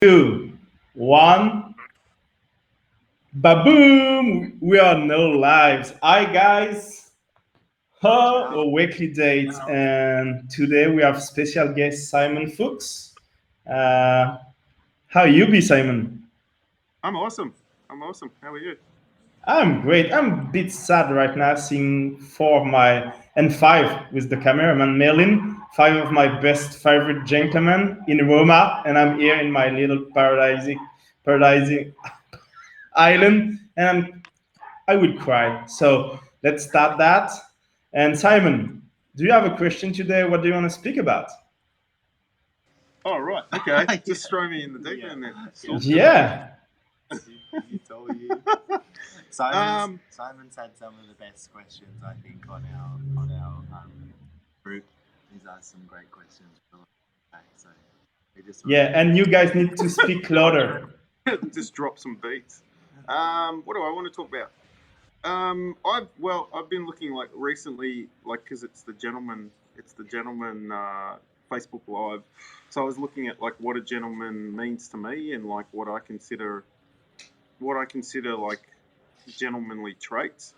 Two, one. Baboom! We are no lives. Hi guys. A weekly date, and today we have special guest Simon Fooks. Uh, how you be, Simon? I'm awesome. How are you? I'm great. I'm a bit sad right now seeing four of my and five with the cameraman Merlin, five of my best favorite gentlemen in Roma, and I'm here in my little paradising island, and I would cry. So let's start that. And Simon, do you have a question today? What do you want to speak about? Oh, right. Okay. Just throw me in the deep end then. Yeah. You told you. Simon's had some of the best questions I think on our group. He's asked some great questions. So Yeah, and you guys need to speak louder. Just drop some beats. What do I want to talk about? I've been looking like recently, like because it's the gentleman Facebook Live. So I was looking at like what a gentleman means to me and like what I consider like gentlemanly traits.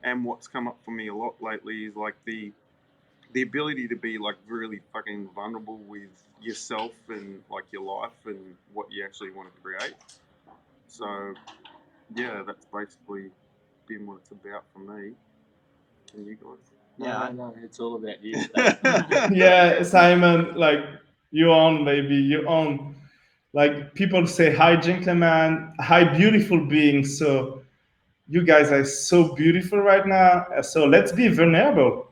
And what's come up for me a lot lately is like the ability to be like really fucking vulnerable with yourself and like your life and what you actually want to create. So yeah, that's basically been what it's about for me. And you guys? Yeah, I know it's all about you. Yeah, Simon, like you own, baby, you own. Like people say, hi, gentlemen, hi, beautiful beings. So you guys are so beautiful right now. So let's be vulnerable.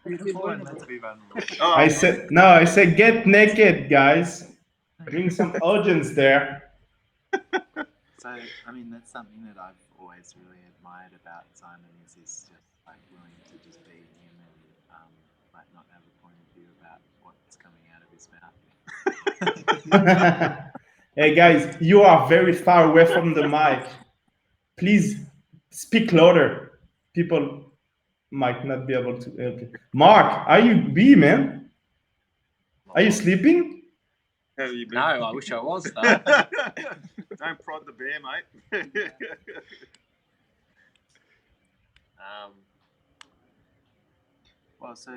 Let's be vulnerable. I said, get naked, guys. Bring some audience there. So, I mean, that's something that I've always really admired about Simon is he's just like willing to just be him and like not have a point of view about what's coming out of his mouth. Hey, guys, you are very far away from the mic. Please speak louder. People might not be able to help you. Mark, are you B, man? Are you sleeping? How have you been? No, I wish I was though. Don't prod the bear, mate. Well, so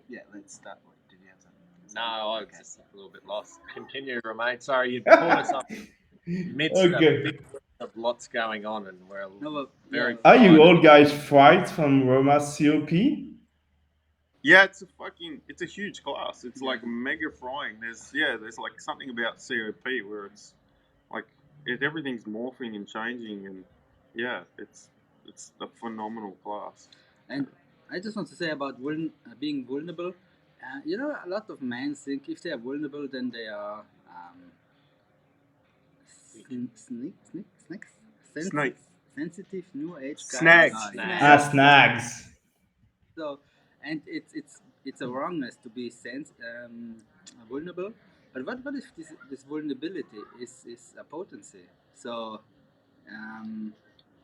yeah, let's start. Did you have something? No, I was just a little bit lost. Continue, Romain. Sorry, you caught us up midst of lots going on, and we're very. Are you all guys fried from Roma COP? Yeah, it's a huge class. It's like mega frying. There's like something about COP where it's like everything's morphing and changing, and yeah, it's a phenomenal class. And I just want to say about being vulnerable. A lot of men think if they are vulnerable, then they are sensitive, new age guys. Snags. So, and it's a wrongness to be vulnerable. But what if this vulnerability is a potency? So,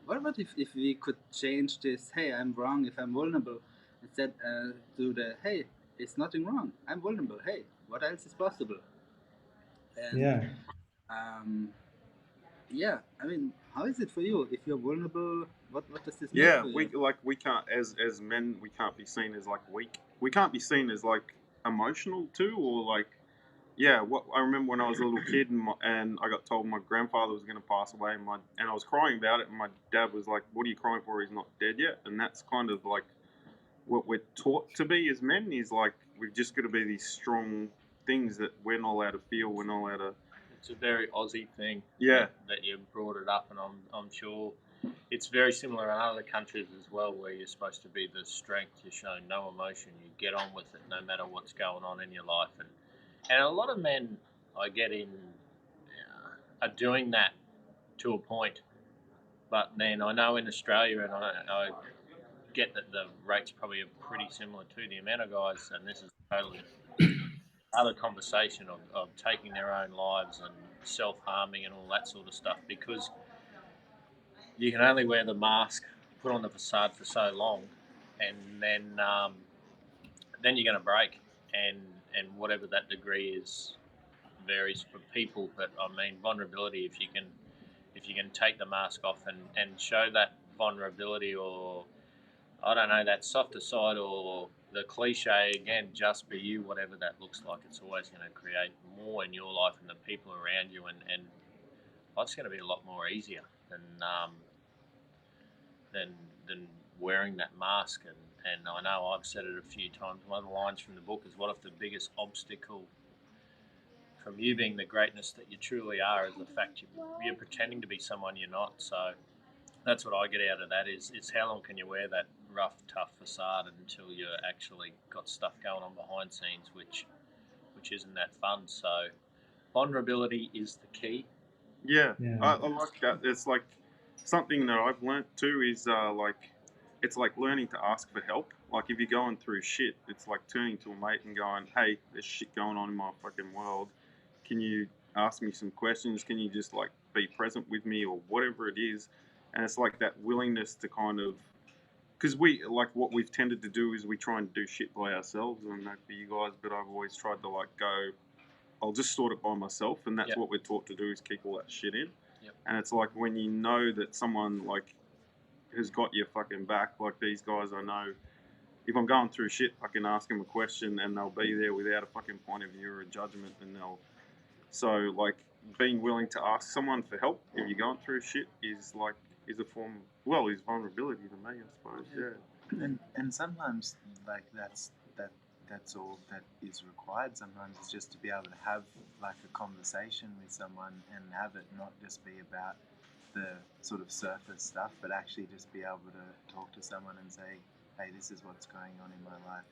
what if we could change this? Hey, I'm wrong if I'm vulnerable, instead to the hey, it's nothing wrong. I'm vulnerable. Hey, what else is possible? And, yeah. I mean, how is it for you? If you're vulnerable, what does this mean for you? We can't as men we can't be seen as like weak. We can't be seen as like emotional too, or like what I remember when I was a little kid and I got told my grandfather was going to pass away and I was crying about it and my dad was like, "What are you crying for? He's not dead yet." And that's kind of like what we're taught to be as men is like we've just got to be these strong things that we're not allowed to feel. We're not allowed to. It's a very Aussie thing. Yeah. That you brought it up, and I'm sure it's very similar in other countries as well, where you're supposed to be the strength. You show no emotion. You get on with it, no matter what's going on in your life. And a lot of men I get in are doing that to a point. But then I know in Australia, and I get that the rates probably are pretty similar to the amount of guys, and this is totally other conversation of taking their own lives and self-harming and all that sort of stuff, because you can only wear the mask, put on the facade for so long, and then then you're going to break, and whatever that degree is varies for people. But I mean, vulnerability. If you can take the mask off and show that vulnerability, or I don't know, that softer side, or the cliche again, just be you, whatever that looks like, it's always going to create more in your life and the people around you, and life's going to be a lot more easier than wearing that mask. And I know I've said it a few times. One of the lines from the book is, what if the biggest obstacle from you being the greatness that you truly are is the fact you're pretending to be someone you're not. So that's what I get out of that is how long can you wear that rough, tough facade until you actually got stuff going on behind scenes, which isn't that fun. So vulnerability is the key. Yeah. I like that. It's like something that I've learnt too is it's like learning to ask for help. Like if you're going through shit, it's like turning to a mate and going, "Hey, there's shit going on in my fucking world. Can you ask me some questions? Can you just like be present with me or whatever it is?" And it's like that willingness to kind of, because we like what we've tended to do is we try and do shit by ourselves, and that for you guys. But I've always tried to like go, I'll just sort it by myself, and that's what we're taught to do is keep all that shit in. And it's like when you know that someone like has got your fucking back, like these guys, I know if I'm going through shit, I can ask them a question and they'll be there without a fucking point of view or a judgment, and so like being willing to ask someone for help if you're going through shit is a form, is vulnerability to me, I suppose. Yeah. And sometimes like that's all that is required. Sometimes it's just to be able to have like a conversation with someone and have it not just be about the sort of surface stuff, but actually just be able to talk to someone and say, "Hey, this is what's going on in my life."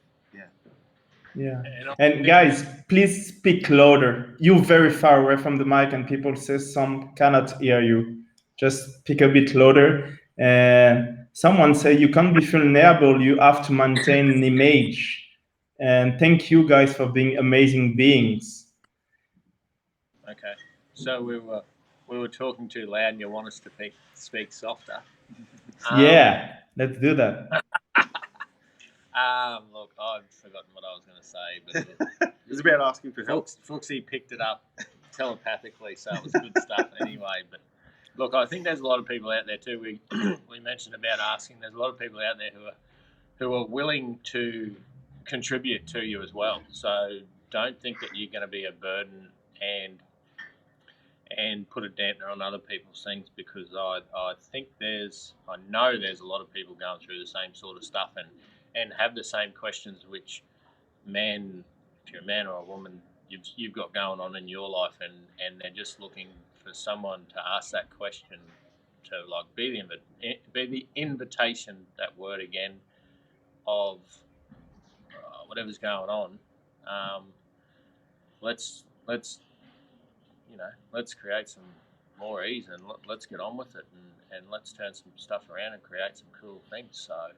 Yeah. And guys, please speak louder. You're very far away from the mic and people say some cannot hear you. Just speak a bit louder. And someone say you can't be vulnerable, you have to maintain an image. And thank you guys for being amazing beings. Okay. So we were talking too loud and you want us to speak softer. Yeah, let's do that. Look, I've forgotten what I was going to say, but it was about asking for help. Fooksy picked it up telepathically, so it was good stuff anyway. But look, I think there's a lot of people out there too. We mentioned about asking. There's a lot of people out there who are willing to contribute to you as well. So don't think that you're going to be a burden and put a dampener on other people's things, because I know there's a lot of people going through the same sort of stuff and have the same questions which if you're a man or a woman, you've got going on in your life, and they're just looking for someone to ask that question, to like be the invitation, that word again, of whatever's going on. Let's create some more ease, and let's get on with it, and let's turn some stuff around and create some cool things. So,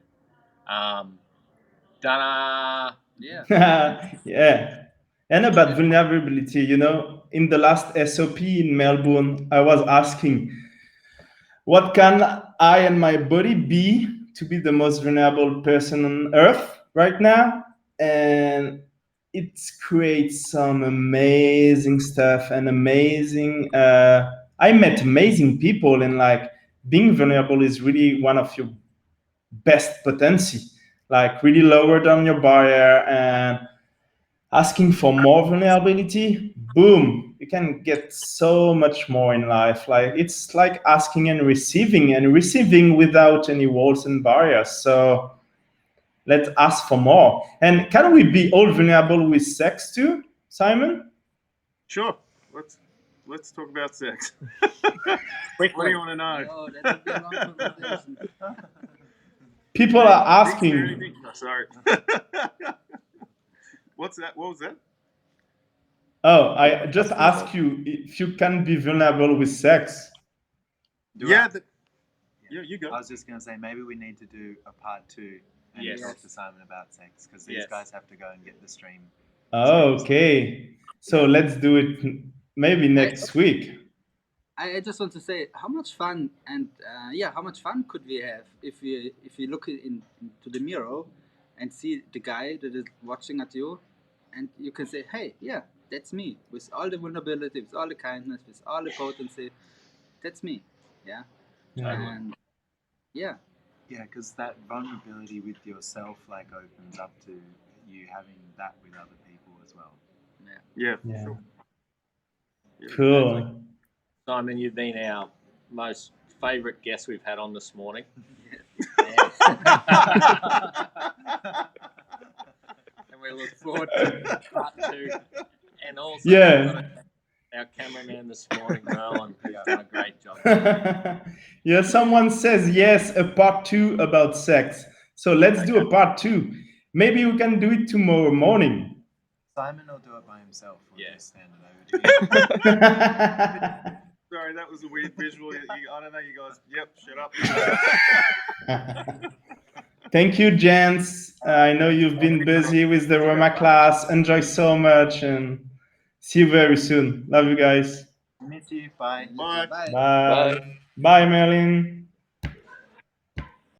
yeah. And about vulnerability, in the last SOP in Melbourne, I was asking, what can I and my body be to be the most vulnerable person on earth right now? And it creates some amazing stuff and amazing. I met amazing people, and like being vulnerable is really one of your best potency. Like really lower down your barrier and asking for more vulnerability. Boom, you can get so much more in life. Like it's like asking and receiving without any walls and barriers. So let's ask for more. And can we be all vulnerable with sex too, Simon? Sure. Let's talk about sex. What do you want to know? Oh, that would be a long conversation. People are asking. Oh, sorry. What's that? What was that? Oh, I just asked you if you can be vulnerable with sex. Yeah, you go. I was just going to say, maybe we need to do a part 2 and talk to Simon about sex, because these guys have to go and get the stream. Oh, okay. So let's do it maybe next week. I just want to say, how much fun how much fun could we have if we look into the mirror and see the guy that is watching at you, and you can say, hey, yeah, that's me, with all the vulnerability, with all the kindness, with all the potency. That's me. Yeah. Totally. And yeah. Yeah, because that vulnerability with yourself like opens up to you having that with other people as well. Yeah, for Yeah. sure. Yeah, Cool. Simon, you've been our most favourite guest we've had on this morning. And we look forward to part 2. And also, Yeah. we've got our cameraman this morning, Merlin, who's done a great job. Yeah, someone says yes, a part 2 about sex. So let's do a part 2. Maybe we can do it tomorrow morning. Simon will do it by himself. We'll Yeah. just stand it over to you. Sorry, that was a weird visual. I don't know, you guys. Yep, shut up. Thank you, Gents. I know you've been busy with the Roma class. Enjoy so much and see you very soon. Love you guys. Miss you. Bye. Bye. Bye. Bye. Bye, Merlin.